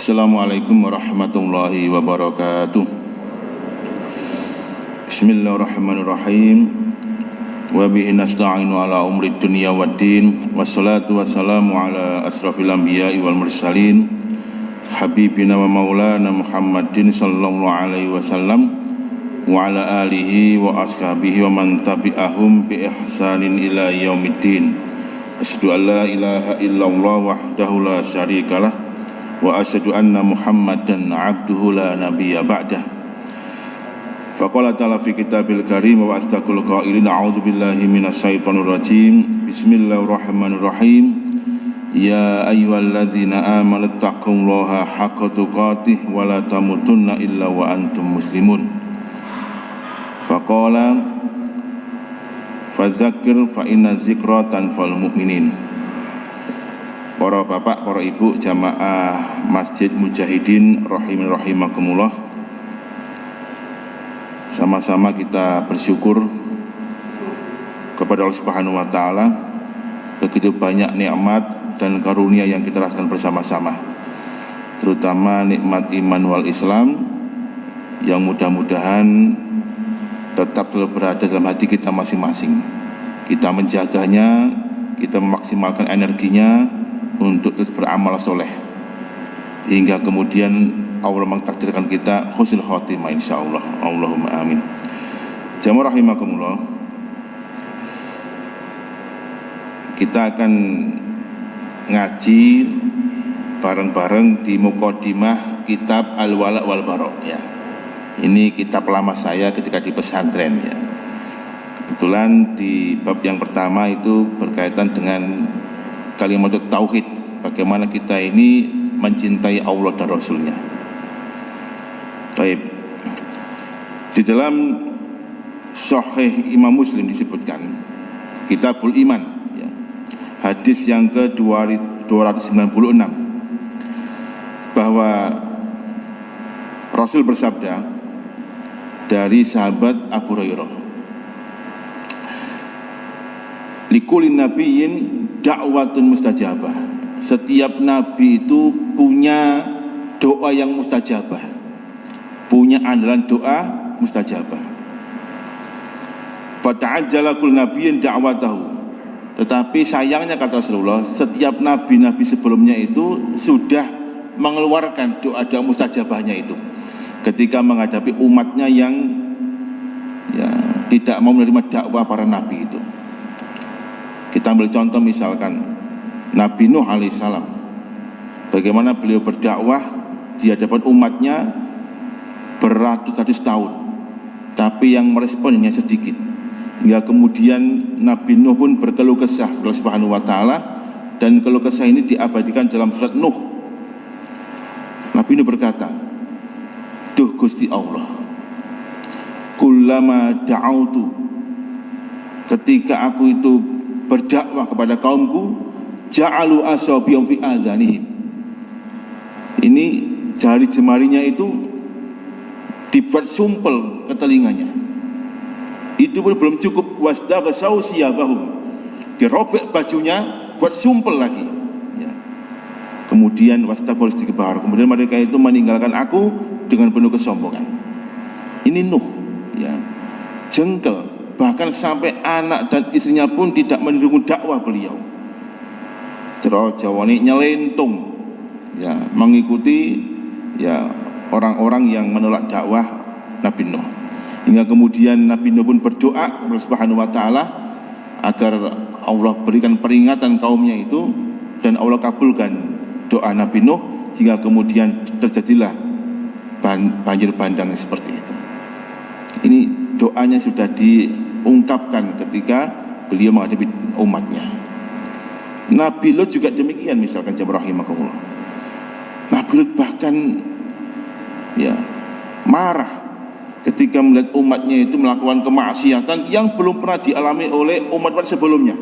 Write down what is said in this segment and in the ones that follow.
Assalamualaikum warahmatullahi wabarakatuh. Bismillahirrahmanirrahim. Wa bihi nasta'inu ala umri dunya waddin. Wassalatu wassalamu ala asrafil anbiya'i wal mursalin habibina wa maulana Muhammadin sallallahu alaihi wasallam wa ala alihi wa ashabihi wa man tabi'ahum bi ihsanin ila yaumiddin. Asyhadu an la ilaha illallah wahdahu la syarikalah wa asyhadu anna Muhammadan abduhu la nabiyya ba'dah. Faqala ta'ala fi kitabil karim wa astaqul qailin a'udzu billahi minasyaitonir rajim. Bismillahirrahmanirrahim. Ya ayyuhalladzina amanu taqullaha haqqa tuqatih wa la tamutunna illa wa antum muslimun. Faqala fadzakir fa inna dzikra tanfa'ul mu'minin. Para bapak, para ibu, jamaah Masjid Mujahidin rahimakumullah. Sama-sama kita bersyukur kepada Allah Subhanahu wa taala, begitu banyak nikmat dan karunia yang kita rasakan bersama-sama. Terutama nikmat iman wal Islam yang mudah-mudahan tetap selalu berada dalam hati kita masing-masing. Kita menjaganya, kita memaksimalkan energinya untuk terus beramal soleh hingga kemudian Allah mentakdirkan kita husnul khotimah insyaallah. Allahumma amin. Jamaah rahimakumullah, kita akan ngaji bareng-bareng di Muqaddimah kitab Al-Wala' wal Bara' ya. Ini kitab lama saya ketika di pesantren ya. Kebetulan di bab yang pertama itu berkaitan dengan kalimat tauhid, bagaimana kita ini mencintai Allah dan Rasulnya. Baik. Di dalam Sahih Imam Muslim disebutkan Kitabul Iman ya, hadis yang ke-296 bahwa Rasul bersabda dari sahabat Abu Hurairah, likulli nabiyyin da'watun mustajabah. Setiap nabi itu punya doa yang mustajabah, punya andalan doa mustajabah. Fata'ajjala kullu nabiyyin da'watahu. Tetapi sayangnya kata Rasulullah, setiap nabi-nabi sebelumnya itu sudah mengeluarkan doa-doa mustajabahnya itu ketika menghadapi umatnya yang ya, tidak mau menerima dakwah para nabi itu. Kita ambil contoh misalkan Nabi Nuh alaihissalam, bagaimana beliau berdakwah di hadapan umatnya beratus-ratus tahun, tapi yang merespon hanya sedikit. Hingga kemudian Nabi Nuh pun berkeluh kesah kepada Allah Subhanahu wa taala, dan keluh kesah ini diabadikan dalam surat Nuh. Nabi Nuh berkata, "Duh Gusti Allah, kullama da'autu, ketika aku itu berdakwah kepada kaumku, ja'alu asabiyyahum fi azanihim." Ini jari jemarinya itu dibuat sumpel ke telinganya. Itu pun belum cukup, wasdaghsau siyabahum, dirobek bajunya buat sumpel lagi ya. Kemudian wastabul istighbar, kemudian mereka itu meninggalkan aku dengan penuh kesombongan. Ini Nuh ya, jengkel. Bahkan sampai anak dan istrinya pun tidak mendukung dakwah beliau. Cara Jawa ini nyelentung ya, mengikuti ya orang-orang yang menolak dakwah Nabi Nuh. Hingga kemudian Nabi Nuh pun berdoa kepada Allah Subhanahu wa taala agar Allah berikan peringatan kaumnya itu, dan Allah kabulkan doa Nabi Nuh, hingga kemudian terjadilah banjir bandang seperti itu. Ini doanya sudah diungkapkan ketika beliau menghadapi umatnya. Nabi Lut juga demikian misalkan, jamaah rahimakumullah. Nabi Lut bahkan ya marah ketika melihat umatnya itu melakukan kemaksiatan yang belum pernah dialami oleh umat-umat sebelumnya.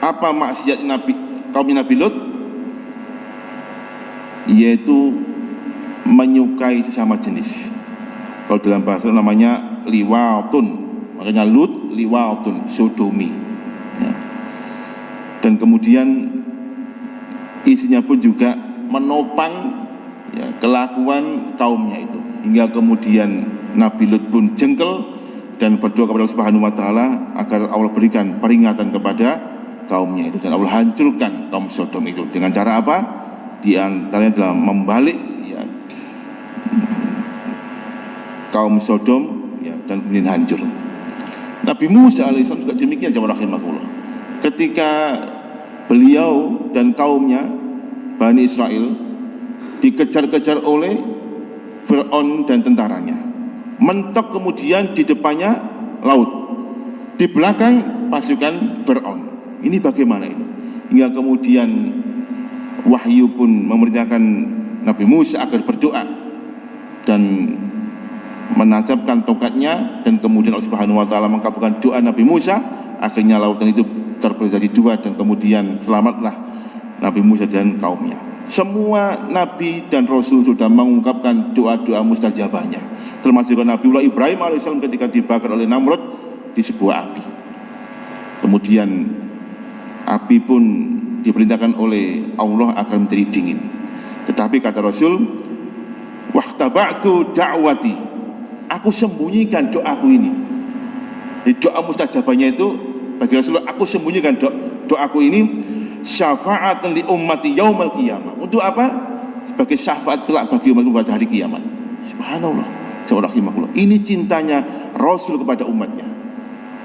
Apa maksiat kaum Nabi Lut? Yaitu menyukai sesama jenis. Kalau dalam bahasa namanya liwatun, makanya Lut liwatun, sodomi ya. Dan kemudian isinya pun juga menopang ya, kelakuan kaumnya itu, hingga kemudian Nabi Lut pun jengkel dan berdoa kepada Allah Subhanahu wa taala agar Allah berikan peringatan kepada kaumnya itu, dan Allah hancurkan kaum Sodom itu. Dengan cara apa? Di antaranya adalah membalik ya, kaum Sodom ya, dan kemudian hancur. Nabi Musa alaihissalam juga demikian, jamaah rahimakumullah. Ketika beliau dan kaumnya Bani Israel dikejar-kejar oleh Fir'aun dan tentaranya, mentok kemudian di depannya laut, di belakang pasukan Fir'aun. Ini bagaimana ini? Hingga kemudian wahyu pun memerintahkan Nabi Musa agar berdoa dan menancapkan tongkatnya, dan kemudian Allah Subhanahu wa taala mengabulkan doa Nabi Musa. Akhirnya lautan itu terbelah jadi dua, dan kemudian selamatlah Nabi Musa dan kaumnya. Semua nabi dan rasul sudah mengungkapkan doa-doa mustajabahnya, termasuk Nabiullah Ibrahim alaihissalam ketika dibakar oleh Namrud di sebuah api. Kemudian api pun diperintahkan oleh Allah agar menjadi dingin. Tetapi kata Rasul, wahtaba'tu da'wati, aku sembunyikan doaku ini. Jadi doa mustajabahnya itu bagi Rasulullah, aku sembunyikan doaku ini syafa'atan li ummati yaumal qiyamah. Untuk apa? Sebagai syafaat kelak bagi umatku pada hari kiamat. Subhanallah, rahimahullah. Ini cintanya Rasul kepada umatnya.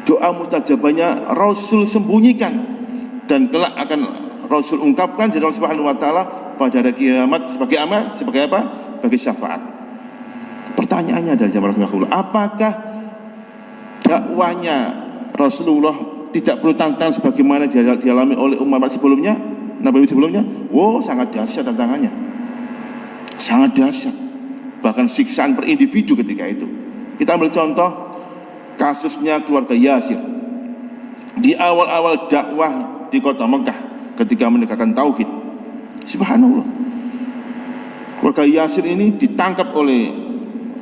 Doa mustajabahnya Rasul sembunyikan, dan kelak akan Rasul ungkapkan di dalam Subhanahu wa taala pada hari kiamat sebagai apa? Sebagai apa? Sebagai syafaat. Pertanyaannya adalah, jamaah rahimahullah, apakah dakwanya Rasulullah tidak perlu tantangan sebagaimana dialami oleh umat sebelumnya, Nabi sebelumnya? Wow, sangat dahsyat tantangannya, sangat dahsyat, bahkan siksaan per individu ketika itu. Kita ambil contoh kasusnya keluarga Yasir di awal-awal dakwah di kota Mekah ketika menegakkan tauhid. Subhanallah, keluarga Yasir ini ditangkap oleh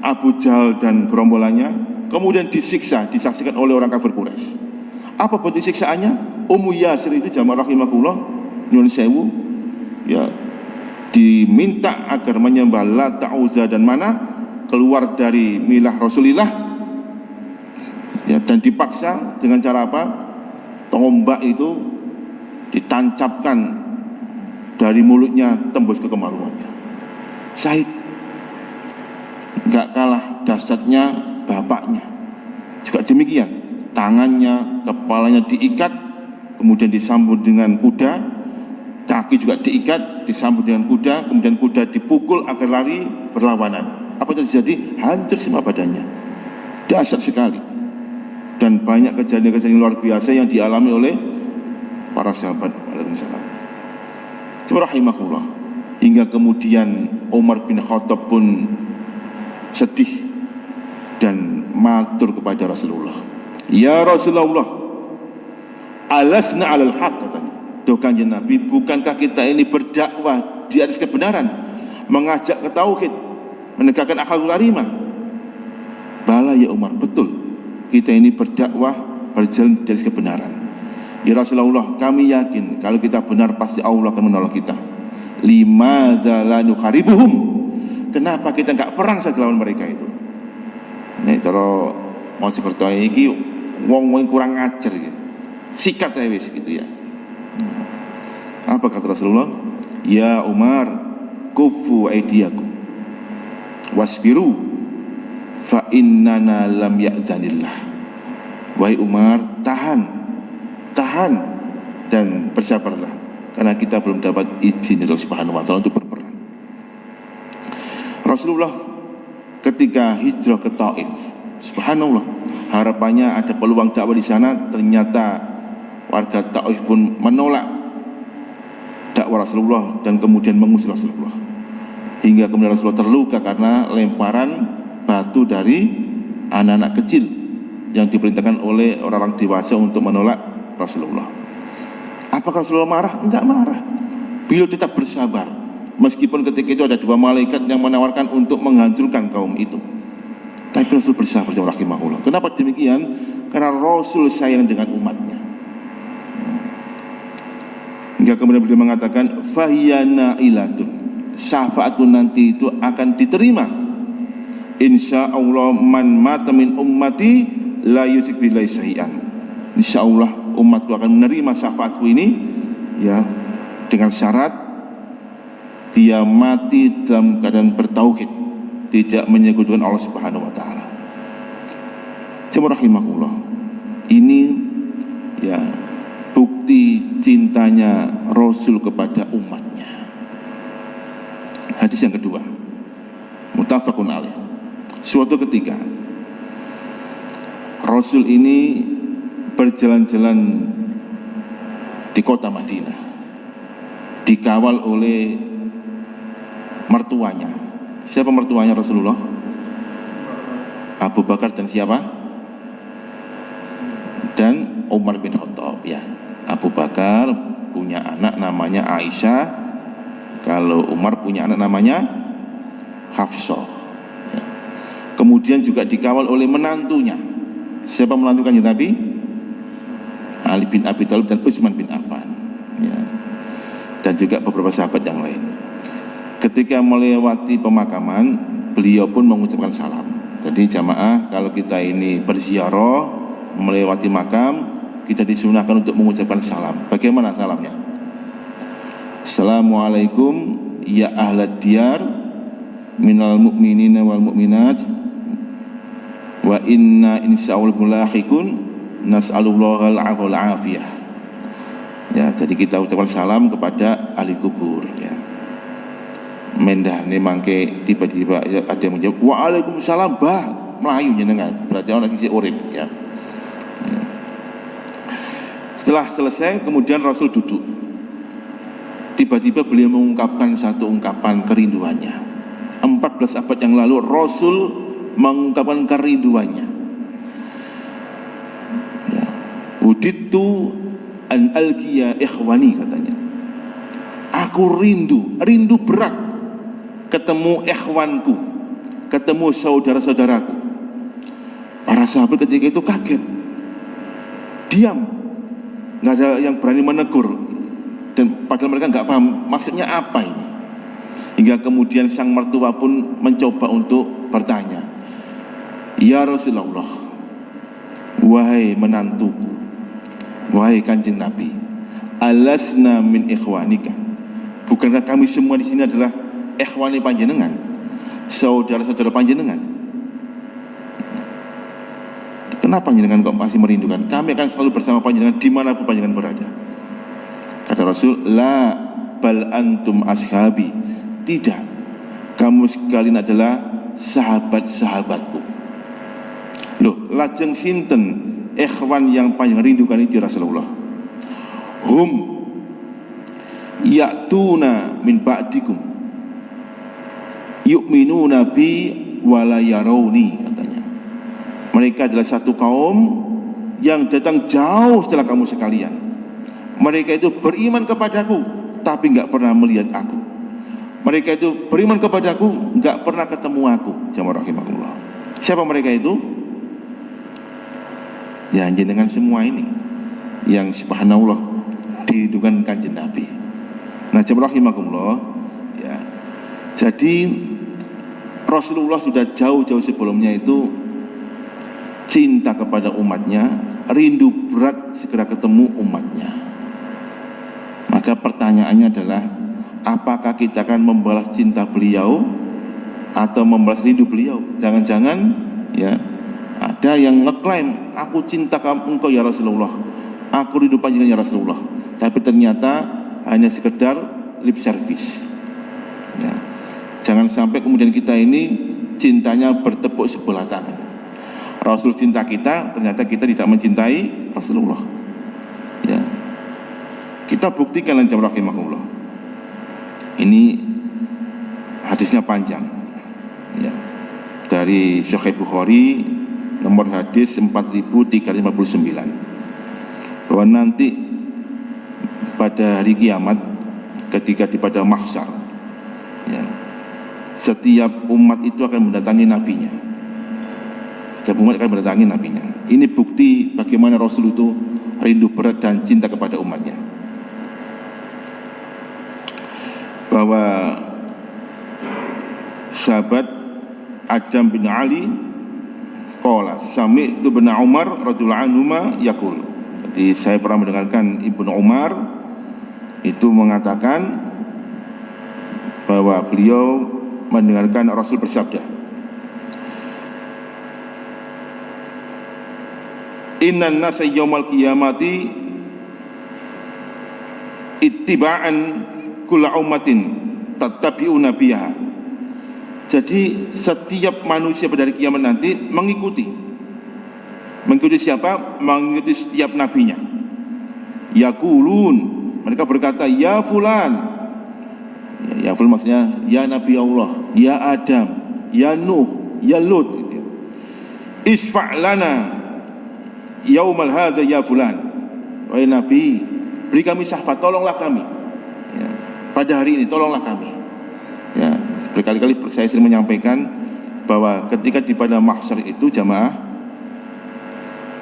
Abu Jahal dan gerombolannya, kemudian disiksa, disaksikan oleh orang kafir Quraisy. Apa bentuk siksaannya? Ummu Yasir itu, jamaah rahimakumullah, nyuwun sewu, ya, diminta agar menyembah Lat, Uzza dan Manah, keluar dari milah Rasulillah, ya, dan dipaksa dengan cara apa? Tombak itu ditancapkan dari mulutnya tembus ke kemaluannya. Syahid. Gak kalah dahsyatnya bapaknya juga demikian. Tangannya, kepalanya diikat, kemudian disambut dengan kuda, kaki juga diikat, disambut dengan kuda, kemudian kuda dipukul agar lari berlawanan. Apa yang terjadi? Hancur semua badannya. Dahsyat sekali. Dan banyak kejadian-kejadian luar biasa yang dialami oleh para sahabat. Rahimahullah. Hingga kemudian Umar bin Khattab pun sedih dan matur kepada Rasulullah, ya Rasulullah, alasna alal haq, katanya. Duh kanjeng Nabi, bukankah kita ini berdakwah di atas kebenaran, mengajak ke tauhid, menegakkan akhlakul karimah? Bala ya Umar, betul, kita ini berdakwah berjalan di atas kebenaran. Ya Rasulullah, kami yakin kalau kita benar pasti Allah akan menolong kita. Limadza la nukharibuhum, kenapa kita enggak perang saja lawan mereka itu? Nek cara mau seperti iki wong-wong kurang ajar gitu. Sikat ae wis gitu ya. Apa kata Rasulullah? Ya Umar, kufu aidiyakum wasbiru fa innana lam ya'zanillah. Wahai Umar, tahan dan bersabarlah, karena kita belum dapat izin dari Allah Subhanahu wa taala untuk berperang. Rasulullah ketika hijrah ke Taif, subhanallah, harapannya ada peluang dakwah di sana, ternyata warga Taif pun menolak dakwah Rasulullah dan kemudian mengusir Rasulullah, hingga kemudian Rasulullah terluka karena lemparan batu dari anak-anak kecil yang diperintahkan oleh orang-orang dewasa untuk menolak Rasulullah. Apakah Rasulullah marah? Enggak marah. Beliau tetap bersabar, meskipun ketika itu ada dua malaikat yang menawarkan untuk menghancurkan kaum itu. Tapi Rasul bersabar, rahimahullah. Kenapa demikian? Karena Rasul sayang dengan umatnya. Hingga kemudian beliau mengatakan, fahiyana ilatun, syafaatku nanti itu akan diterima. Insya Allah man mata min ummati la yusyrik billahi syai'an. Insya Allah umatku akan menerima syafaatku ini, ya, dengan syarat dia mati dalam keadaan bertauhid, tidak menyekutukan Allah Subhanahu wa taala. Jemaah rahimahullah, ini ya bukti cintanya Rasul kepada umatnya. Hadis yang kedua, muttafaqun alaih. Suatu ketika Rasul ini berjalan-jalan di kota Madinah, dikawal oleh mertuanya. Siapa mertuanya Rasulullah? Abu Bakar dan siapa? Dan Umar bin Khattab, ya. Abu Bakar punya anak namanya Aisyah, kalau Umar punya anak namanya Hafsah, ya. Kemudian juga dikawal oleh menantunya. Siapa menantu Kanjeng Nabi? Ali bin Abi Thalib dan Utsman bin Affan, ya. Dan juga beberapa sahabat yang lain. Ketika melewati pemakaman, beliau pun mengucapkan salam. Jadi jamaah, kalau kita ini berziarah melewati makam, kita disunahkan untuk mengucapkan salam. Bagaimana salamnya? Assalamualaikum ya ahlad diyar minal mu'minina wal mu'minat wa inna insya'Allah mulahiqun nas'alullahal afwa wal afiyah. Ya, jadi kita ucapkan salam kepada ahli kubur, ya. Mendah nih mangke tiba-tiba ada yang menjawab waalaikumsalam, bah, Melayu jenengan, berarti orang sisi urip, ya. Setelah selesai, kemudian Rasul duduk. Tiba-tiba beliau mengungkapkan satu ungkapan kerinduannya. 14 abad yang lalu Rasul mengungkapkan kerinduannya, ya. Wuditu an alqiya ikhwani, katanya. Aku rindu berat ketemu ikhwanku, ketemu saudara-saudaraku. Para sahabat ketika itu kaget, diam, nggak ada yang berani menegur, dan padahal mereka nggak paham maksudnya apa ini. Hingga kemudian sang mertua pun mencoba untuk bertanya, ya Rasulullah, wahai menantuku, wahai Kanjeng Nabi, alasna min ikhwanika, bukankah kami semua di sini adalah ikhwani panjenengan, saudara-saudara panjenengan? Kenapa panjenengan kok masih merindukan? Kami akan selalu bersama panjenengan dimanapun panjenengan berada. Kata Rasul, la bal antum ashabi, tidak, kamu sekalian adalah sahabat-sahabatku. Loh, lajeng sinten ikhwan yang panjenengan rindukan itu Rasulullah? Hum ya'tuna min ba'dikum yu'minuna bi wala yarawni, katanya. Mereka adalah satu kaum yang datang jauh setelah kamu sekalian. Mereka itu beriman kepadaku tapi enggak pernah melihat aku. Mereka itu beriman kepadaku, enggak pernah ketemu aku. Jamaah rahimahullah. Siapa mereka itu? Ya, jenengan semua ini yang subhanallah dirindukan Kanjeng Nabi. Nah, jamaah rahimahullah, ya. Jadi Rasulullah sudah jauh-jauh sebelumnya itu cinta kepada umatnya, rindu berat segera ketemu umatnya. Maka pertanyaannya adalah, apakah kita akan membalas cinta beliau atau membalas rindu beliau? Jangan-jangan, ya, ada yang ngeklaim, aku cinta engkau ya Rasulullah, aku rindu panjenengan ya Rasulullah, tapi ternyata hanya sekedar lip service, ya. Jangan sampai kemudian kita ini cintanya bertepuk sebelah tangan. Rasul cinta kita, ternyata kita tidak mencintai Rasulullah, ya. Kita buktikan lanjut rahimahullah. Ini hadisnya panjang, ya. Dari Sahih Bukhari nomor hadis 4359, bahwa nanti pada hari kiamat ketika di pada mahsyar, ya, setiap umat itu akan mendatangi nabinya. Setiap umat akan mendatangi nabinya. Ini bukti bagaimana Rasul itu rindu berat dan cinta kepada umatnya. Bahwa sahabat Adam bin Ali qala sami'tu bin Umar radhiyallahu anhuma yaqul. Jadi saya pernah mendengarkan Ibnu Umar itu mengatakan bahwa beliau mendengarkan Rasul bersabda, innan nasa yaumal qiyamati ittiba'an kulla ummatin tattabi'una biha. Jadi setiap manusia pada hari kiamat nanti mengikuti siapa? Mengikuti setiap nabinya. Yaqulun, mereka berkata ya fulan. Ya fulan maksudnya ya Nabi Allah, ya Adam, ya Nuh, ya Lut gitu. Isfa' lana yaumal hadza ya fulan. Wahai Nabi, beri kami syafaat, tolonglah kami. Ya, pada hari ini tolonglah kami. Ya, berkali-kali saya sering menyampaikan bahwa ketika di pada mahsyar itu jamaah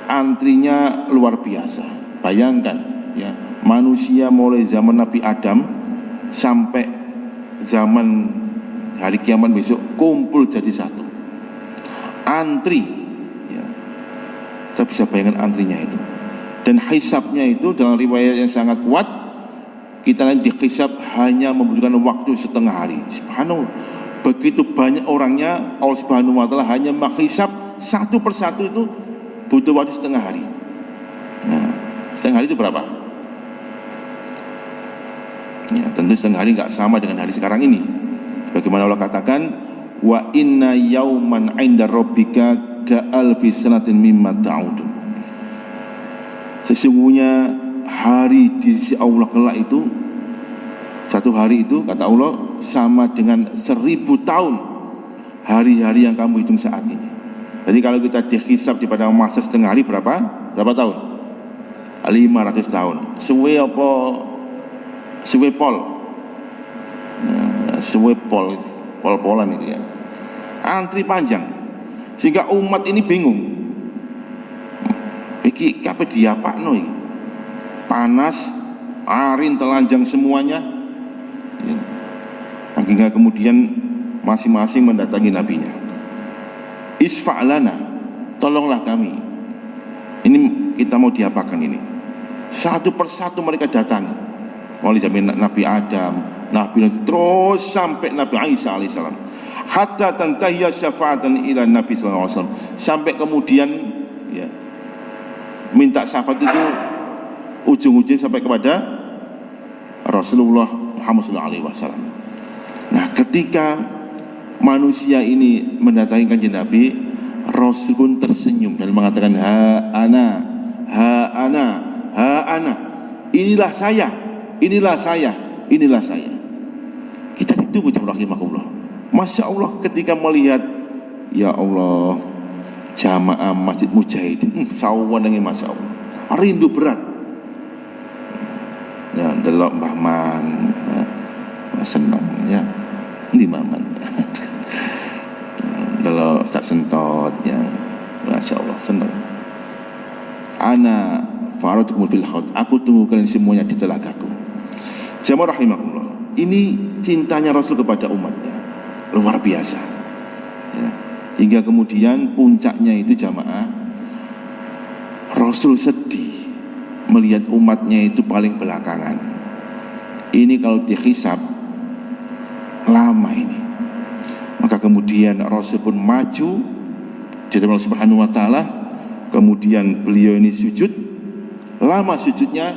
antrinya luar biasa. Bayangkan ya, manusia mulai zaman Nabi Adam sampai zaman hari kiamat besok kumpul jadi satu. Antri ya. Kita bisa bayangkan antrinya itu. Dan hisabnya itu dalam riwayat yang sangat kuat, kita nanti dihisab hanya membutuhkan waktu setengah hari. Subhanallah, begitu banyak orangnya, Allah Subhanahu wa Ta'ala hanya menghisab satu persatu itu butuh waktu setengah hari. Nah, setengah hari itu berapa? Ya, tentu setengah hari nggak sama dengan hari sekarang ini. Bagaimana Allah katakan, wa inna yauman 'inda rabbika ka'alfi sanatin mimma ta'udun. Sesungguhnya hari di sisi Allah kelak itu, satu hari itu kata Allah sama dengan 1000 tahun hari-hari yang kamu hitung saat ini. Jadi kalau kita dihisab di pada masa setengah hari berapa tahun? 500 tahun. Suwe apa? Suwe pol. Nah, suwe pol-polan itu ya. Antri panjang sehingga umat ini bingung. Iki kape diapakno iki? Panas, arin, telanjang semuanya. Ya. Hingga kemudian masing-masing mendatangi nabinya. Isfa'lana, tolonglah kami. Ini kita mau diapakan ini? Satu persatu mereka datangi. Mulai zaman Nabi Adam, Nabi terus sampai Nabi Isa alaihissalam. Hatta tantahiya syafa'atan ila Nabi sallallahu alaihi wasallam. Sampai kemudian ya, minta syafaat itu ujung-ujung sampai kepada Rasulullah Muhammad sallallahu alaihi wasallam. Nah, ketika manusia ini mendatangi kanjeng Nabi, Rasul pun tersenyum dan mengatakan ha ana, inilah saya. Kita ditunggu jemaah rahimahullah. Masya Allah, ketika melihat ya Allah jamaah Masjid Mujahidin, sawan dengan Masya Allah, rindu berat. Ya, delok Mbah Man, ya, senang ya, di Maman. Delok Ustaz Sentot, ya, Masya Allah, senang. Ana faratukum fil haud, aku tunggu kalian semuanya di telagaku. Jamaah rahimakumullah, ini cintanya Rasul kepada umatnya luar biasa ya. Hingga kemudian puncaknya itu jamaah, Rasul sedih melihat umatnya itu paling belakangan. Ini kalau dihisab lama ini. Maka kemudian Rasul pun maju di hadapan Allah Subhanahu wa Ta'ala. Kemudian beliau ini sujud, lama sujudnya,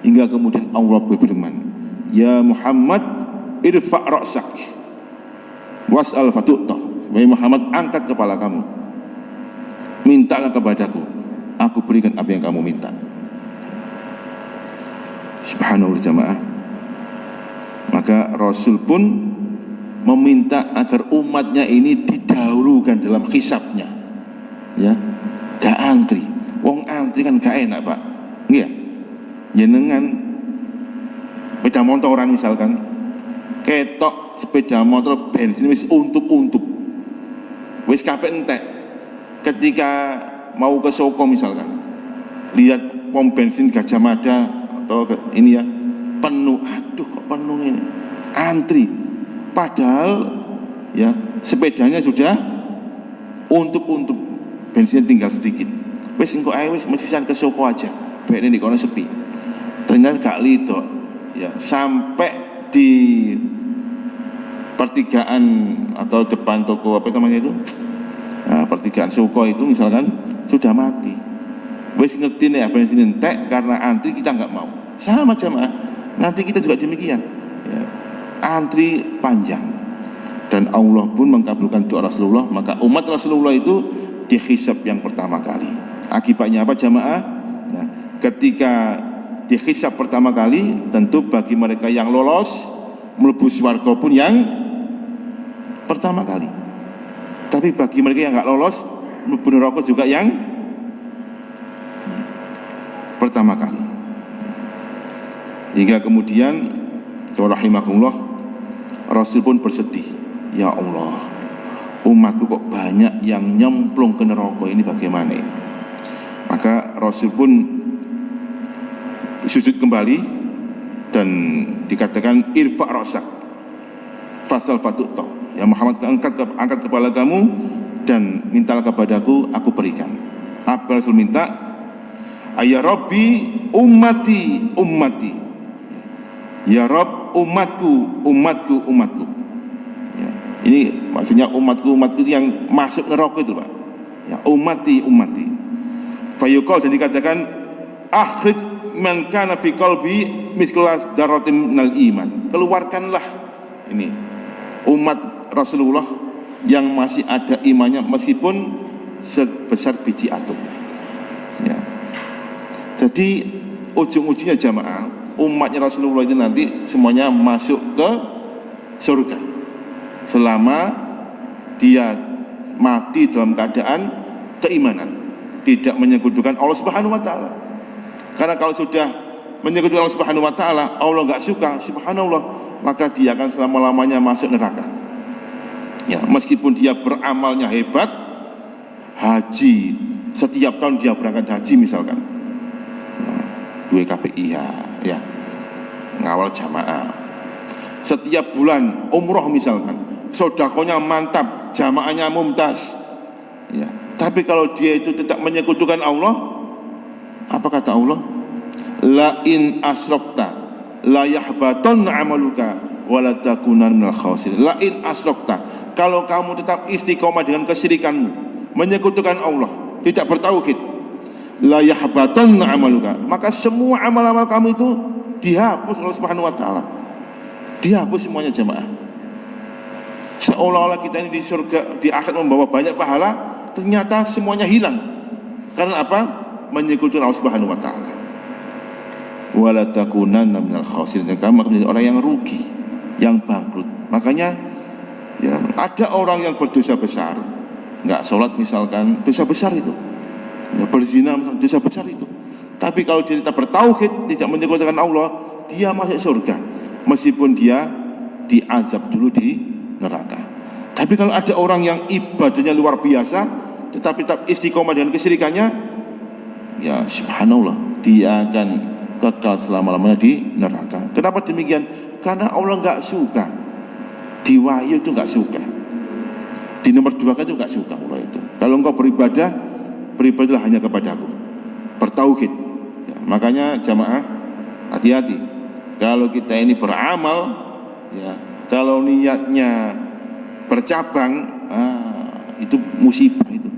hingga kemudian Allah berfirman, ya Muhammad irfa' ra'sak was'al fatu'ta. Wahai Muhammad, angkat kepala kamu, mintalah kepadaku, aku berikan apa yang kamu minta. Subhanallah jamaah. Maka Rasul pun meminta agar umatnya ini didahulukan dalam hisabnya ya, gak antri. Wong antri kan gak enak Pak, nggih. Jenengan sepeda motoran misalkan, ketok sepeda motor bensin wis untuk wis kabeh entek. Ketika mau ke Soko misalkan, lihat pom bensin Gajah Mada atau ini ya penuh, aduh kok penuh ini, antri. Padahal ya sepedanya sudah untuk bensinnya tinggal sedikit. Wis engko ae wis mesisan ke Soko aja. Baik ini kono sepi. Ternyata gak lidok. Ya, sampai di pertigaan atau depan toko apa namanya itu? Nah, pertigaan Soko itu misalkan sudah mati. Wis ngerti nih bensin entek karena antri kita nggak mau. Sama jamaah. Nanti kita juga demikian. Ya. Antri panjang. Dan Allah pun mengabulkan doa Rasulullah, maka umat Rasulullah itu dihisab yang pertama kali. Akibatnya apa jamaah? Nah, ketika dihisab pertama kali, tentu bagi mereka yang lolos mlebu swarga pun yang pertama kali. Tapi bagi mereka yang nggak lolos mlebu neraka juga yang pertama kali. Hingga kemudian rahimakumullah, Rasul pun bersedih. Ya Allah, umatku kok banyak yang nyemplung ke neraka, ini bagaimana ini? Maka Rasul pun sujud kembali dan dikatakan irfa' ra'sak fasal fatu'ta. Ya Muhammad, angkat kepala kamu dan mintalah kepadaku, aku berikan. Apa Rasul minta? Ya Rabbi ummati ummati. Ya Rabb umatku umatku umatku. Ya, ini maksudnya umatku umatku yang masuk neraka itu Pak. Ya ummati ummati. Fayuqal, dan dikatakan akhrij man kana fi qalbi mithqala dzarratin minal iman. Keluarkanlah ini umat Rasulullah yang masih ada imannya meskipun sebesar biji atom. Ya. Jadi ujung-ujungnya jamaah, umatnya Rasulullah itu nanti semuanya masuk ke surga selama dia mati dalam keadaan keimanan, tidak menyekutukan Allah Subhanahu wa taala. Karena kalau sudah menyekutukan Allah Subhanahu wa taala, Allah enggak suka, subhanallah, maka dia akan selama-lamanya masuk neraka. Ya, meskipun dia beramalnya hebat, haji setiap tahun dia berangkat haji misalkan. Nah, 2 KPI ya. Ngawal jamaah. Setiap bulan umroh misalkan, sedekahnya mantap, jamaahnya mumtaz. Ya. Tapi kalau dia itu tetap menyekutukan Allah, apa kata Allah? La in asrokta la yahbatanna amaluka wa la takunan minal khasirin. La in asrokta, kalau kamu tetap istiqomah dengan kesyirikanmu, menyekutukan Allah, tidak bertauhid, la yahbatanna amaluka, maka semua amal-amal kamu itu dihapus oleh Subhanahu wa taala. Dihapus semuanya jemaah. Seolah-olah kita ini di surga, di akhirat membawa banyak pahala, ternyata semuanya hilang. Karena apa? Menyekutukan Allah Subhanahu wa taala. Wala takunanna minal khasirin, kamu akan menjadi orang yang rugi, yang bangkrut. Makanya ya, ada orang yang berdosa besar, enggak sholat misalkan, dosa besar itu. Ya, berzina misalkan, dosa besar itu. Tapi kalau dia tetap bertauhid, tidak menyekutukan Allah, dia masuk surga, meskipun dia diazab dulu di neraka. Tapi kalau ada orang yang ibadahnya luar biasa, tetapi tetap istiqomah dengan kesyirikannya, ya subhanallah, dia akan kekal selama-lamanya di neraka. Kenapa demikian? Karena Allah enggak suka. Di wahyu itu enggak suka. Di nomor 2 kan itu enggak suka Allah itu. Kalau engkau beribadah, beribadahlah hanya kepadaku, bertauhid. Ya, makanya jamaah hati-hati. Kalau kita ini beramal, ya, kalau niatnya bercabang, itu musibah itu.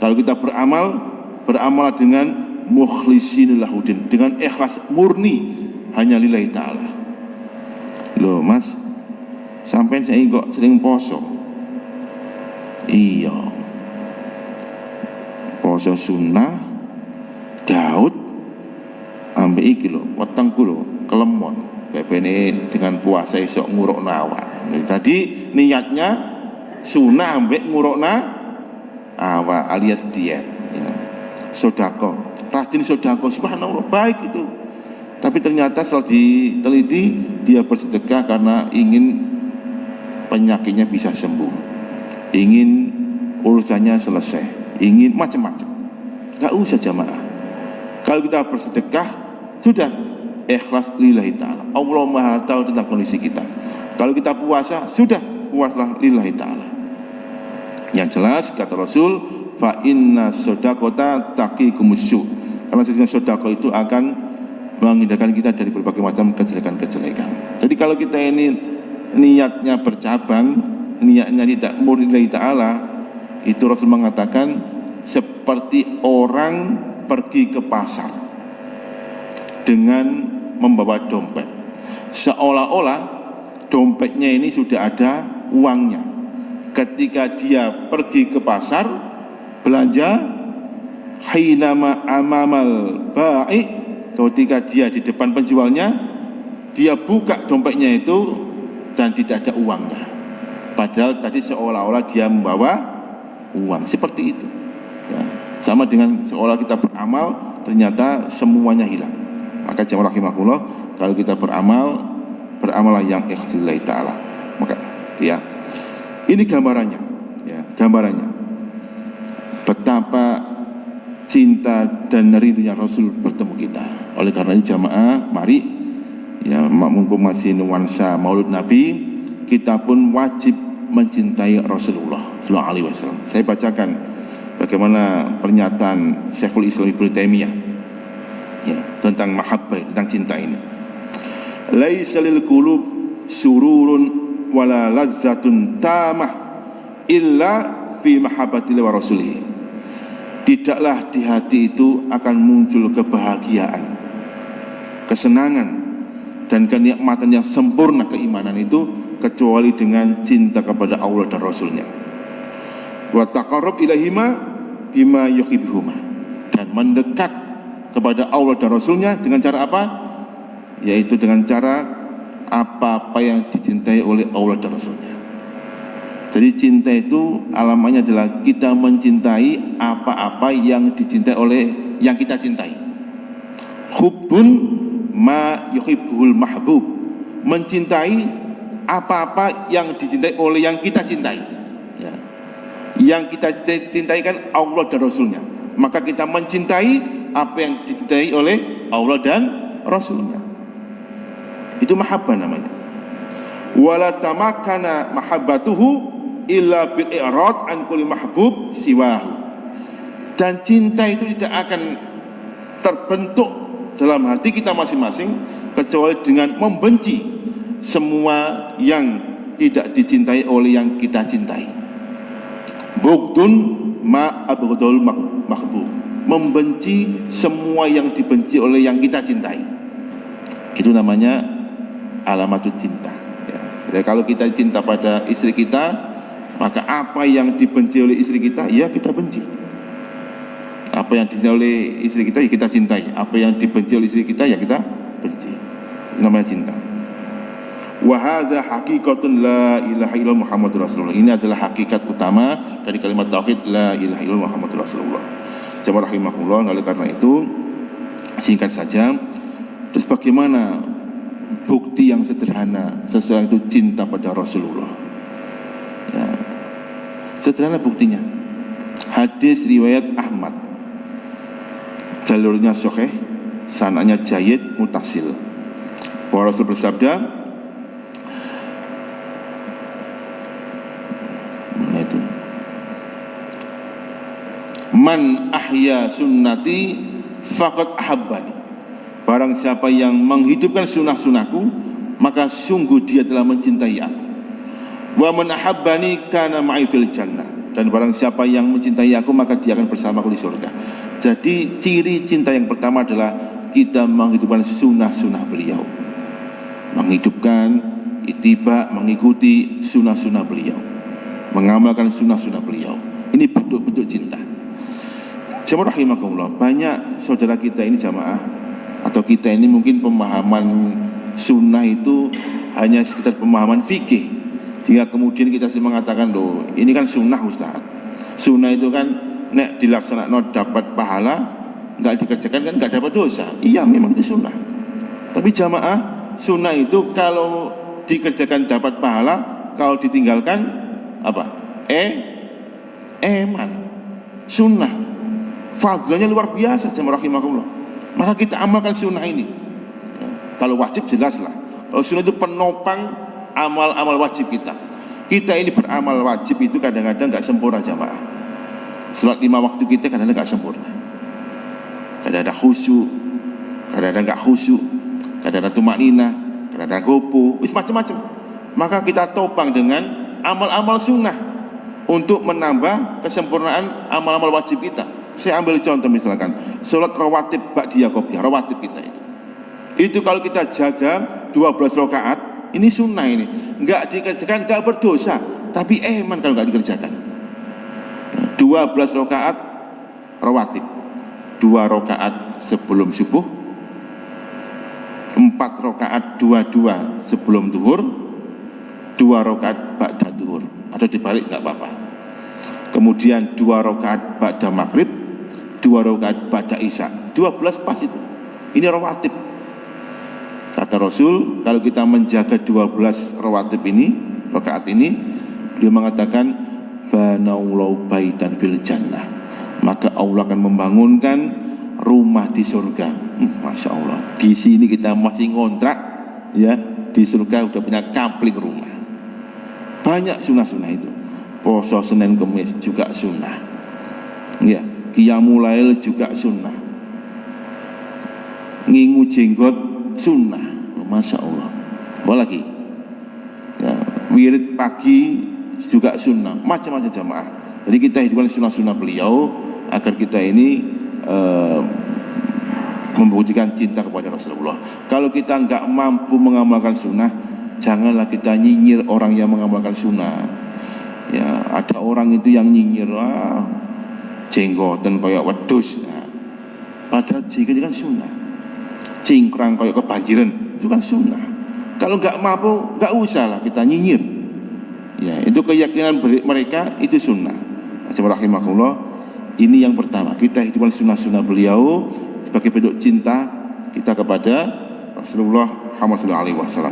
Kalau kita beramal dengan mukhlisin lahuddin, dengan ikhlas murni hanya lillahi ta'ala. Loh mas, sampai saya kok sering poso? Iya, poso sunnah Daud ambek iki lho, wetengku lho kelemon bebene dengan puasa esok ngurukna awak. Tadi niatnya sunnah ambek ngurukna awak alias diet ya. Sedekah, rajin sedekah, subhanallah, baik itu. Tapi ternyata setelah diteliti, dia bersedekah karena ingin penyakitnya bisa sembuh, ingin urusannya selesai, ingin macam-macam. Gak usah jamaah. Kalau kita bersedekah, sudah ikhlas lillahi ta'ala. Allah maha tahu tentang kondisi kita. Kalau kita puasa, sudah berpuaslah lillahi ta'ala. Yang jelas kata Rasul, fa inna sodakota taqikumusyu, karena sesungguhnya sedekah itu akan menghindarkan kita dari berbagai macam kejelekan-kejelekan. Jadi kalau kita ini niatnya bercabang, niatnya tidak murni lillahi ta'ala, itu Rasul mengatakan seperti orang pergi ke pasar dengan membawa dompet, seolah-olah dompetnya ini sudah ada uangnya. Ketika dia pergi ke pasar belanja, hinama amamal ba'i, ketika dia di depan penjualnya, dia buka dompetnya itu dan tidak ada uangnya, padahal tadi seolah-olah dia membawa uang. Seperti itu ya. Sama dengan seolah kita beramal, ternyata semuanya hilang. Maka jamaah rahimakumullah, kalau kita beramal, beramallah yang ikhlas lillahi ta'ala. Maka ya, ini gambarannya ya, gambarannya betapa cinta dan rindunya Rasul bertemu kita. Oleh karena itu jamaah, mari ya, mumpung masih nuansa Maulid Nabi, kita pun wajib mencintai Rasulullah sallallahu alaihi wasallam. Saya bacakan bagaimana pernyataan Syekhul Islam Ibnu Taimiyah ya, tentang mahabbah, tentang cinta ini. Laisa lil qulub sururun wala lazzatun tamah illa fi mahabbatillah wa rasulih. Tidaklah di hati itu akan muncul kebahagiaan, kesenangan dan kenikmatan yang sempurna keimanan itu kecuali dengan cinta kepada Allah dan Rasulnya. Wa taqarrub ilaihima bima yuhibbuhuma, dan mendekat kepada Allah dan Rasulnya dengan cara apa? Yaitu dengan cara apa-apa yang dicintai oleh Allah dan Rasulnya. Jadi cinta itu alamannya adalah kita mencintai apa-apa yang dicintai oleh yang kita cintai. Hubbun ma yuhibbul mahbub, mencintai apa-apa yang dicintai oleh yang kita cintai ya. Yang kita cintai kan Allah dan Rasulnya, maka kita mencintai apa yang dicintai oleh Allah dan Rasulnya. Itu mahabbah namanya. Wala tamakkana mahabbatuhu illa bil i'rad an kulli mahbub siwahu. Dan cinta itu tidak akan terbentuk dalam hati kita masing-masing kecuali dengan membenci semua yang tidak dicintai oleh yang kita cintai. Bughdun ma abghadul mahbub, membenci semua yang dibenci oleh yang kita cintai. Itu namanya alamat cinta ya. Jadi kalau kita cinta pada istri kita, maka apa yang dibenci oleh istri kita, ya kita benci. Apa yang dicintai oleh istri kita, ya kita cintai. Apa yang dibenci oleh istri kita, ya kita benci. Ini namanya cinta. Wa hadza haqiqatun la ilaha illallah Muhammadur Rasulullah. Ini adalah hakikat utama dari kalimat tauhid la ilaha illallah Muhammadur Rasulullah. Jamaah rahimahullah, oleh karena itu singkat saja, terus bagaimana bukti yang sederhana seseorang itu cinta pada Rasulullah ya, sederhana buktinya hadis riwayat Ahmad, jalurnya sahih, sanadnya jayyid mutasil, bahwa Rasul bersabda, itu man ahya sunnati faqad ahabbani, barang siapa yang menghidupkan sunnah-sunnahku, maka sungguh dia telah mencintai aku. Wa man ahabbani kana ma'i fil jannah, dan barang siapa yang mencintai aku, maka dia akan bersamaku di surga. Jadi ciri cinta yang pertama adalah kita menghidupkan sunnah-sunnah beliau, menghidupkan ittiba, mengikuti sunnah-sunnah beliau, mengamalkan sunnah-sunnah beliau. Ini bentuk-bentuk cinta. Jamaah rahimakumullah, banyak saudara kita ini jamaah atau kita ini mungkin pemahaman sunnah itu hanya sekitar pemahaman fikih, sehingga kemudian kita sering mengatakan, loh ini kan sunnah Ustaz, sunnah itu kan nek dilaksanakan dapat pahala, nggak dikerjakan kan nggak dapat dosa. Iya memang itu sunnah, tapi jamaah sunnah itu kalau dikerjakan dapat pahala, kalau ditinggalkan apa? Eman. Sunnah fadlnya luar biasa jamaah rahimakumullah. Maka kita amalkan sunnah ini ya. Kalau wajib jelas lah, kalau sunnah itu penopang amal-amal wajib kita. kita ini beramal wajib itu kadang-kadang nggak sempurna jamaah. Salat 5 waktu kita kadang-kadang nggak sempurna. Kadang-kadang khusyuk, kadang-kadang nggak khusyuk, kadang-kadang tumakninah, kadang-kadang gopo, macam-macam. Maka kita topang dengan amal-amal sunnah untuk menambah kesempurnaan amal-amal wajib kita. Saya ambil contoh misalkan salat rawatib ba'diyah qobliyah, rawatib kita itu kalau kita jaga 12 rakaat, ini sunnah ini, nggak dikerjakan nggak berdosa, tapi eman kalau nggak dikerjakan. 12 rakaat rawatib, 2 rakaat sebelum subuh, 4 rakaat 2 sebelum zuhur, 2 rakaat ba'da zuhur, atau dibalik nggak apa-apa. Kemudian 2 rakaat ba'da maghrib, 2 rakaat ba'da isya, 12 pas itu. Ini rawatib. Kata Rasul, kalau kita menjaga 12 rawatib ini, rakaat ini, dia mengatakan banaulau baitan fil jannah, maka Allah akan membangunkan rumah di surga. Masya Allah, di sini kita masih ngontrak, ya, di surga udah punya kampling rumah. Banyak sunnah-sunnah itu. Poso Senin Kemis juga sunnah, ya, qiyamul lail juga sunnah, ngingu jenggot sunnah. Masya Allah. Apa lagi? Ya, wirid pagi juga sunnah, macam-macam jamaah. Jadi kita hidupkan sunnah-sunnah beliau agar kita ini membuktikan cinta kepada Rasulullah. Kalau kita enggak mampu mengamalkan sunnah, janganlah kita nyinyir orang yang mengamalkan sunnah. Ya, ada orang itu yang nyinyir, jenggotan kayak wedus. Nah, padahal jenggot kan sunnah. Cingkrang kayak kebanjiran, itu kan sunnah. Kalau nggak mampu, nggak usah lah kita nyinyir. Ya, itu keyakinan mereka, itu sunnah. Rahimahullah. Ini yang pertama, kita hidupkan sunnah-sunnah beliau sebagai bentuk cinta kita kepada Rasulullah Muhammad SAW.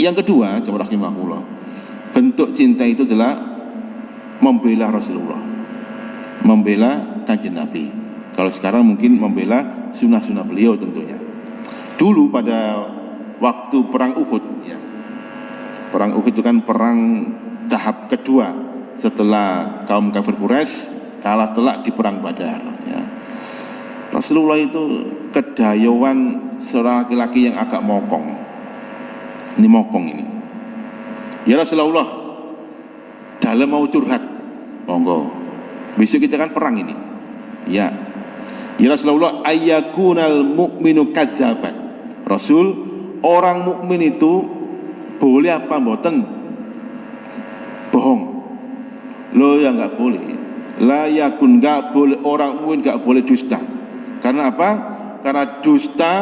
Yang kedua, rahimahullah, bentuk cinta itu adalah membela Rasulullah, membela kanjeng Nabi. Kalau sekarang mungkin membela sunnah-sunnah beliau tentunya. Dulu pada waktu perang Uhud, ya, perang Uhud itu kan perang tahap kedua setelah kaum kafir Quraisy kalah telak di perang Badar. Ya. Rasulullah itu kedayawan seorang laki-laki yang agak mokong. Ini mokong ini. Ya Rasulullah, dalam mau curhat, monggo. Besok kita kan perang ini. Ya. Ya Rasulullah, ayyakunal mu'minu kadzaban. Rasul, orang mukmin itu boleh apa mboten bohong? Lo yang enggak boleh. La yakun, enggak boleh, orang mukmin enggak boleh dusta. Karena apa? Karena dusta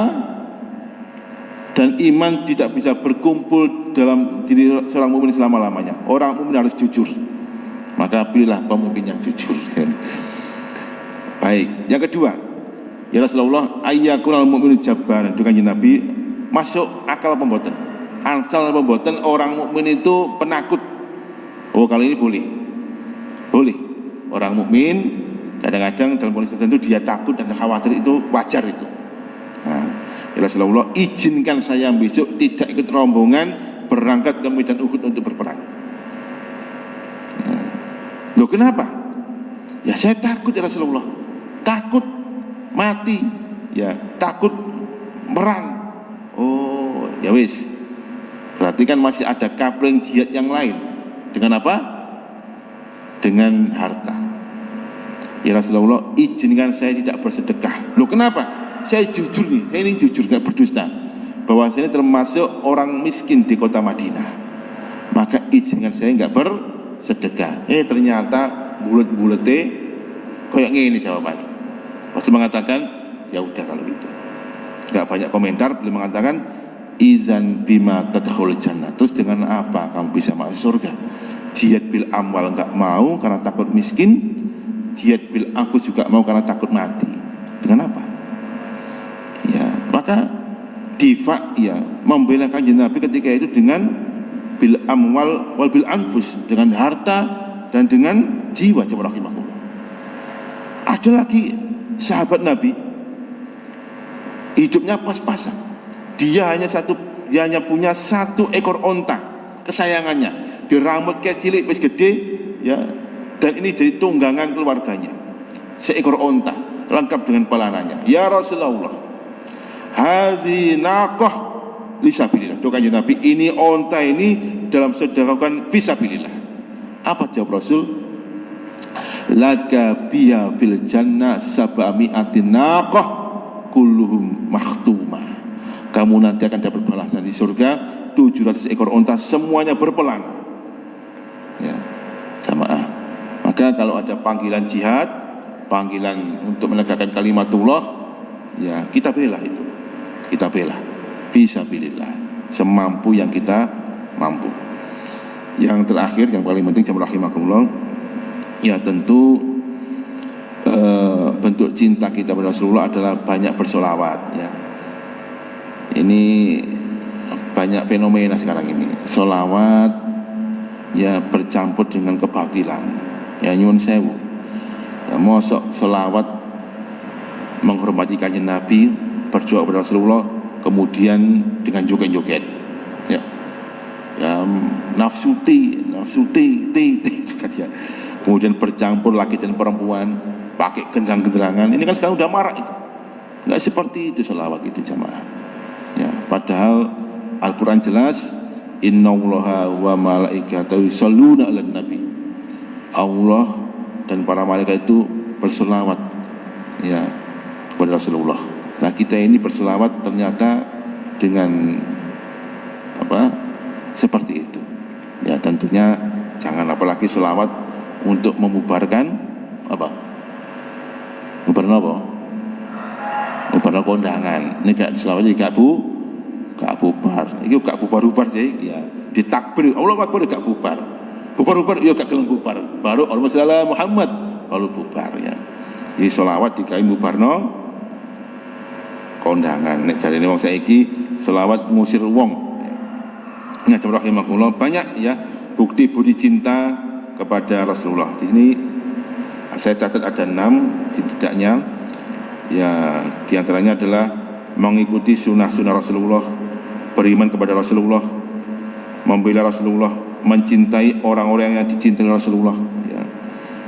dan iman tidak bisa berkumpul dalam diri seorang mukmin selama-lamanya. Orang mukmin harus jujur. Maka pilihlah pemimpin yang jujur. Baik, yang kedua, ya Rasulullah, ayyakunal mu'minu jabbaran. Itu kanjeng Nabi masuk akal pemboten. Ansal pemboten orang mukmin itu penakut. Oh, kali ini boleh. Boleh. Orang mukmin kadang-kadang dalam kondisi tertentu dia takut dan khawatir, itu wajar itu. Nah, ya Rasulullah, izinkan saya besok tidak ikut rombongan berangkat ke medan Uhud untuk berperang. Nah, loh kenapa? Ya saya takut ya Rasulullah. Takut mati, ya, takut perang. Oh, ya wis. Berarti kan masih ada kapling jihad yang lain. Dengan apa? Dengan harta. Ya Rasulullah, izinkan saya tidak bersedekah. Loh kenapa? Saya jujur nih, saya ini jujur, gak berdusta, bahwa saya termasuk orang miskin di kota Madinah. Maka izinkan saya gak bersedekah. Ternyata bulet-bulete kayak gini jawabannya. Rasul mengatakan, ya udah kalau gitu. Gak banyak komentar, beliau mengatakan, izan bima tadkhul jannah. Terus dengan apa kamu bisa masuk surga? Jihad bil amwal gak mau karena takut miskin, jihad bil anfus juga mau karena takut mati. Dengan apa? Ya, maka difa, ya, membela kanjeng Nabi ketika itu dengan bil amwal wal bil anfus, dengan harta dan dengan jiwa. Coba rahimahullah. Ada lagi sahabat Nabi, hidupnya pas-pasan. Dia hanya punya 1 ekor onta kesayangannya. dirambut kayak cilik wis gede, ya. Dan ini jadi tunggangan keluarganya. Seekor onta lengkap dengan pelananya. Ya Rasulullah, hadhi naqah lisabilillah. Doa kanjeng Nabi, ini onta ini dalam sedekahkan fisabilillah. Apa jawab Rasul? Laka biya fil jannah sab'ami'atin naqah kulluhum makhtuma. Kamu nanti akan dapat balasan di surga 700 ekor onta, semuanya berpelana. Ya, jamaah. Maka kalau ada panggilan jihad, panggilan untuk menegakkan kalimatullah, ya kita bela itu. Kita bela fisabilillah semampu yang kita mampu. Yang terakhir, yang paling penting, jamaah rahimakumullah, ya tentu bentuk cinta kita pada Rasulullah adalah banyak bersolawat, ya. Ini banyak fenomena sekarang ini. Solawat ya bercampur dengan kebatilan. Ya nyuwun sewu. Ya mosok solawat menghormati kanjeng Nabi, berdoa kepada Rasulullah, kemudian dengan joget-joget. Ya. Ya nafsuti juga ya. Kemudian bercampur laki dan perempuan, pakai gendang-gendangan. Ini kan sekarang udah marak itu. Enggak seperti itu solawat itu, jamaah. Ya, padahal Al-Quran jelas, innallaha wa malaikatahu yusholluna 'alan nabi. Allah dan para malaikat itu berselawat, ya, kepada Rasulullah. Nah, kita ini berselawat ternyata dengan apa? Seperti itu. Ya, tentunya jangan apalagi selawat untuk memubarkan apa? Mubarkan apa? Mubarkan kondangan. Ini gak selawatnya gak bubar. Ini gak bubar-bubar sih, ya. Ditakbir, Allah Akbar gak bubar. Bubar-bubar ya gak gelem bubar. Baru Allahumma shalli ala Muhammad baru bubar, ya. Jadi selawat dikai mubarno kondangan. Nek jarine wong saiki selawat ngusir wong. Nah, rahimakumullah, banyak ya bukti-bukti cinta kepada Rasulullah. Di sini saya catat ada 6 setidaknya. Ya, diantaranya adalah mengikuti sunnah-sunnah Rasulullah, beriman kepada Rasulullah, membela Rasulullah, mencintai orang-orang yang dicintai Rasulullah, ya.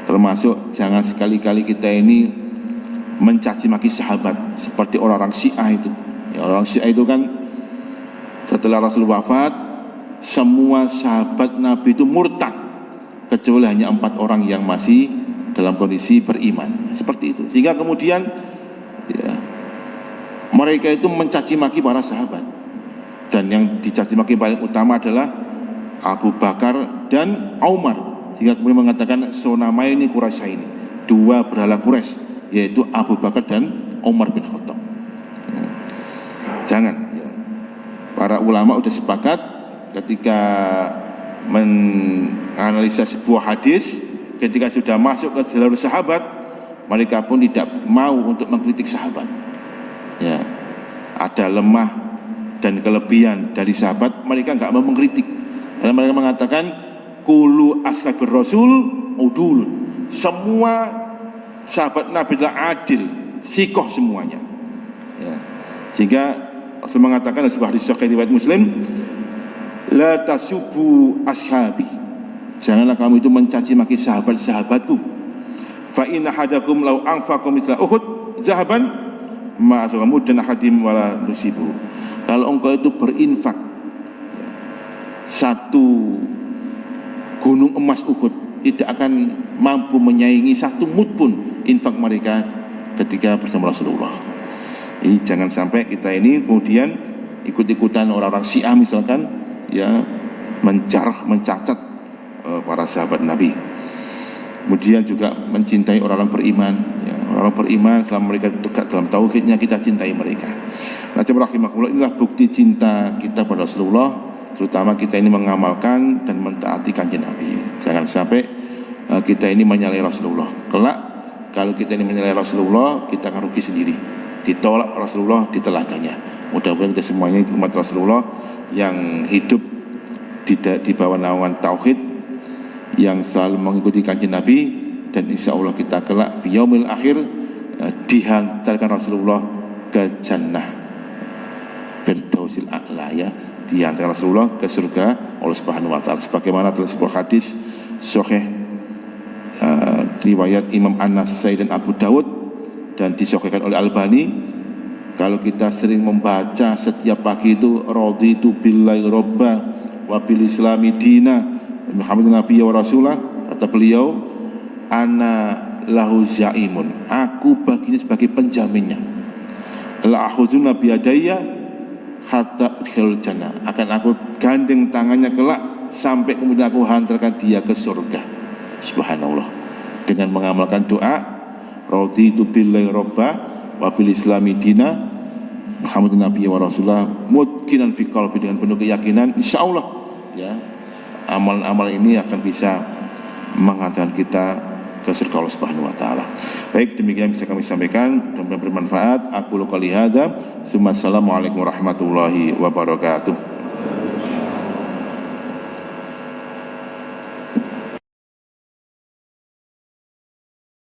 Termasuk jangan sekali-kali kita ini mencaci maki sahabat seperti orang-orang Syiah itu. Ya, orang Syiah itu kan setelah Rasul wafat, semua sahabat Nabi itu murtad kecuali hanya 4 orang yang masih dalam kondisi beriman. Seperti itu. Sehingga kemudian ya, mereka itu mencaci maki para sahabat, dan yang dicaci maki paling utama adalah Abu Bakar dan Umar, sehingga kemudian mengatakan sonamaini Quraisyaini, 2 berhala Quraisy, yaitu Abu Bakar dan Umar bin Khattab. Ya. Jangan, ya. Para ulama sudah sepakat ketika menganalisa sebuah hadis, ketika sudah masuk ke jalur sahabat, mereka pun tidak mau untuk mengkritik sahabat. Ya, ada lemah dan kelebihan dari sahabat, mereka enggak mau mengkritik. Karena mereka mengatakan kullu ashabir rasul udulun. Semua sahabat Nabi adalah adil, sikoh semuanya. Ya. Sehingga Rasul mengatakan dalam sebuah hadis sahih riwayat Muslim, la tasubu ashabi. Janganlah kamu itu mencaci maki sahabat-sahabatku. Fa inna hadakum law anfaqa misla Uhud zahaban ma asqamu dan hadim wala nusibu. Kalau engkau itu berinfak 1 gunung emas Uhud, tidak akan mampu menyaingi 1 mud pun infak mereka ketika bersama Rasulullah. Jadi jangan sampai kita ini kemudian ikut-ikutan orang-orang Syiah misalkan, ya, menjarah, mencacat para sahabat Nabi. Kemudian juga mencintai orang-orang beriman, ya, orang-orang beriman selama mereka dekat dalam tauhidnya, kita cintai mereka. Nah, rahimahullah, inilah bukti cinta kita pada Rasulullah, terutama kita ini mengamalkan dan mentaati kanjeng Nabi. Jangan sampai kita ini menyalahi Rasulullah. Kelak kalau kita ini menyalahi Rasulullah, kita akan rugi sendiri. Ditolak Rasulullah di telaganya. Mudah-mudahan kita semuanya umat Rasulullah yang hidup di bawah naungan tauhid, yang selalu mengikuti kanjeng Nabi, dan insya Allah kita kelak fi yaumil akhir dihantarkan Rasulullah ke jannah Firdausil A'la, ya, dihantarkan Rasulullah ke surga Allah Subhanahu wa taala. Sebagaimana dalam sebuah hadis sahih riwayat Imam An-Nasai dan Abu Dawud dan disahihkan oleh Albani, kalau kita sering membaca setiap pagi itu raditu billahi robba wa bil islami dina Muhammadin nabiyya wa rasulah, kata beliau, ana lahu zaimun, aku baginya sebagai penjaminnya, la akhuzuna biyadayya hatta udkhilul jannah, akan aku gandeng tangannya kelak sampai kemudian aku hantarkan dia ke surga. Subhanallah. Dengan mengamalkan doa raditu billahi robba wa bil islami dina Muhammadin nabiyya wa rasulah mutqinan fi qalbi, dengan penuh keyakinan, insyaallah ya amal-amal ini akan bisa menghantarkan kita ke surga Allah Subhanahu wa taala. Baik, demikian bisa kami sampaikan, mudah-mudahan bermanfaat. Aku qouli hadza, assalamualaikum warahmatullahi wabarakatuh.